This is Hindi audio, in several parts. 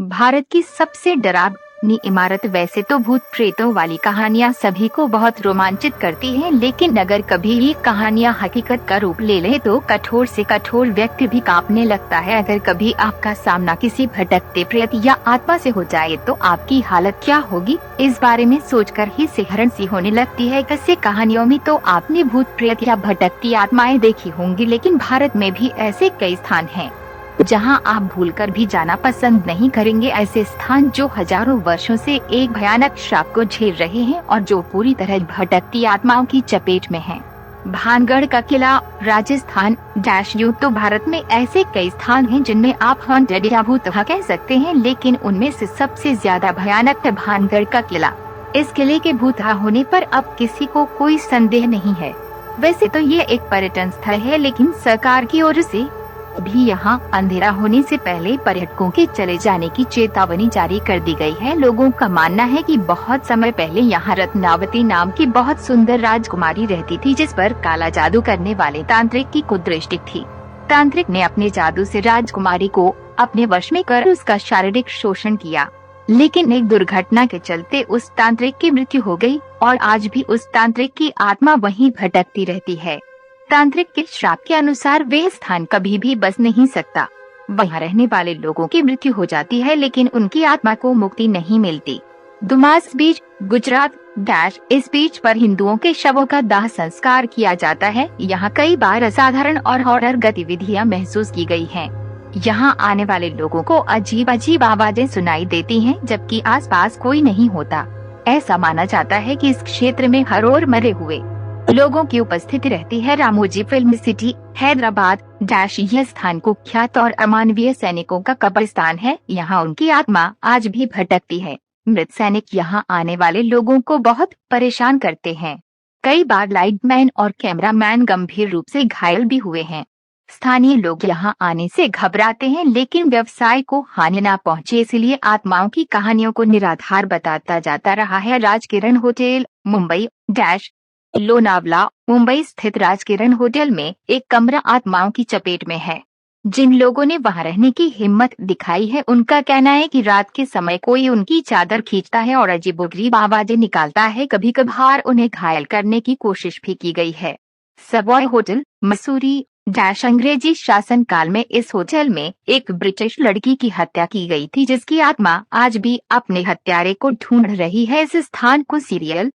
भारत की सबसे डरावनी इमारत। वैसे तो भूत प्रेतों वाली कहानियाँ सभी को बहुत रोमांचित करती हैं, लेकिन अगर कभी ये कहानियाँ हकीकत का रूप ले ले तो कठोर से कठोर व्यक्ति भी कांपने लगता है। अगर कभी आपका सामना किसी भटकते प्रेत या आत्मा से हो जाए तो आपकी हालत क्या होगी, इस बारे में सोचकर ही सिहरन सी होने लगती है। ऐसे कहानियों में तो आपने भूत प्रेत या भटकती आत्माएं देखी होंगी, लेकिन भारत में भी ऐसे कई स्थान हैं जहां आप भूलकर भी जाना पसंद नहीं करेंगे। ऐसे स्थान जो हजारों वर्षों से एक भयानक श्राप को झेल रहे हैं और जो पूरी तरह भटकती आत्माओं की चपेट में हैं। भानगढ़ का किला, राजस्थान यू तो भारत में ऐसे कई स्थान हैं जिनमें आप हॉन्टेड या भूतहा कह सकते हैं, लेकिन उनमें से सबसे ज्यादा भयानक है भानगढ़ का किला। इस किले के भूतहा होने पर अब किसी को कोई संदेह नहीं है। वैसे तो ये एक पर्यटन स्थल है, लेकिन सरकार की ओर से भी यहाँ अंधेरा होने से पहले पर्यटकों के चले जाने की चेतावनी जारी कर दी गई है। लोगों का मानना है कि बहुत समय पहले यहाँ रत्नावती नाम की बहुत सुंदर राजकुमारी रहती थी, जिस पर काला जादू करने वाले तांत्रिक की कुदृष्टि थी। तांत्रिक ने अपने जादू से राजकुमारी को अपने वश में कर उसका शारीरिक शोषण किया, लेकिन एक दुर्घटना के चलते उस तांत्रिक की मृत्यु हो गई और आज भी उस तांत्रिक की आत्मा वहीं भटकती रहती है। तांत्रिक के श्राप के अनुसार वे स्थान कभी भी बस नहीं सकता। वहाँ रहने वाले लोगों की मृत्यु हो जाती है, लेकिन उनकी आत्मा को मुक्ति नहीं मिलती। दुमास बीच, गुजरात इस बीच पर हिंदुओं के शवों का दाह संस्कार किया जाता है। यहाँ कई बार असाधारण और हॉरर गतिविधियाँ महसूस की गई हैं। यहाँ आने वाले लोगों को अजीब अजीब आवाजें सुनाई देती हैं, जबकि आसपास कोई नहीं होता। ऐसा माना जाता है कि इस क्षेत्र में हर ओर मरे हुए लोगों की उपस्थिति रहती है। रामोजी फिल्म सिटी, हैदराबाद यह स्थान कुख्यात और अमानवीय सैनिकों का कब्रिस्तान है। यहाँ उनकी आत्मा आज भी भटकती है। मृत सैनिक यहाँ आने वाले लोगों को बहुत परेशान करते हैं। कई बार लाइटमैन और कैमरामैन गंभीर रूप से घायल भी हुए हैं। स्थानीय लोग यहाँ आने से घबराते हैं, लेकिन व्यवसाय को हानि न पहुँचे इसलिए आत्माओं की कहानियों को निराधार बताता जाता रहा है। राजकिरण होटल, मुंबई लोनावला, मुंबई स्थित राजकिरण होटल में एक कमरा आत्माओं की चपेट में है। जिन लोगों ने वहां रहने की हिम्मत दिखाई है, उनका कहना है कि रात के समय कोई उनकी चादर खींचता है और अजीबोगरीब आवाजें निकालता है। कभी कभार उन्हें घायल करने की कोशिश भी की गई है। सबॉय होटल, मसूरी अंग्रेजी शासन काल में इस होटल में एक ब्रिटिश लड़की की हत्या की गई थी, जिसकी आत्मा आज भी अपने हत्यारे को ढूंढ रही है। इस स्थान को सीरियल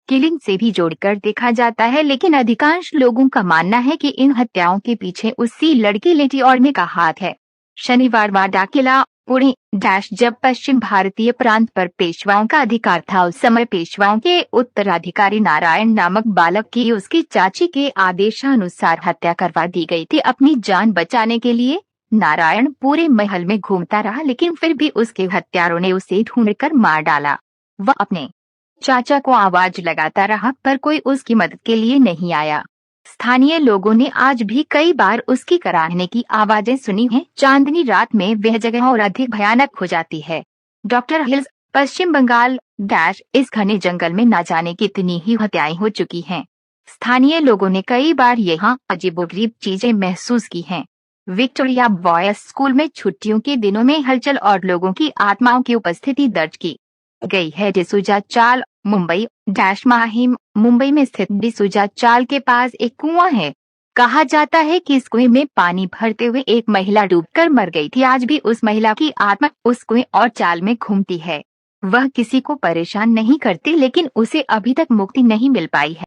किलिंग से भी जोड़कर देखा जाता है, लेकिन अधिकांश लोगों का मानना है कि इन हत्याओं के पीछे उसी लड़की लेटी ऑर्मे का हाथ है। शनिवार वाडा किला, पुणे जब पश्चिम भारतीय प्रांत पर पेशवाओं का अधिकार था, उस समय पेशवाओं के उत्तराधिकारी नारायण नामक बालक की उसकी चाची के आदेशानुसार हत्या करवा दी गई थी। अपनी जान बचाने के लिए नारायण पूरे महल में घूमता रहा, लेकिन फिर भी उसके हत्यारों ने उसे ढूंढकर मार डाला। वह अपने चाचा को आवाज लगाता रहा, पर कोई उसकी मदद के लिए नहीं आया। स्थानीय लोगों ने आज भी कई बार उसकी कराहने की आवाजें सुनी हैं। चांदनी रात में वह जगह और अधिक भयानक हो जाती है। डॉक्टर हिल्स, पश्चिम बंगाल इस घने जंगल में न जाने कितनी ही हत्याएं हो चुकी हैं। स्थानीय लोगों ने कई बार यहाँ अजीबोगरीब चीजें महसूस की हैं। विक्टोरिया बॉयज स्कूल में छुट्टियों के दिनों में हलचल और लोगों की आत्माओं की उपस्थिति दर्ज की गई है। डिसूजा चाल, मुंबई माहिम, मुंबई में स्थित डिसूजा चाल के पास एक कुआं है। कहा जाता है कि इस कुएं में पानी भरते हुए एक महिला डूबकर मर गई थी। आज भी उस महिला की आत्मा उस कुएं और चाल में घूमती है। वह किसी को परेशान नहीं करती, लेकिन उसे अभी तक मुक्ति नहीं मिल पाई है।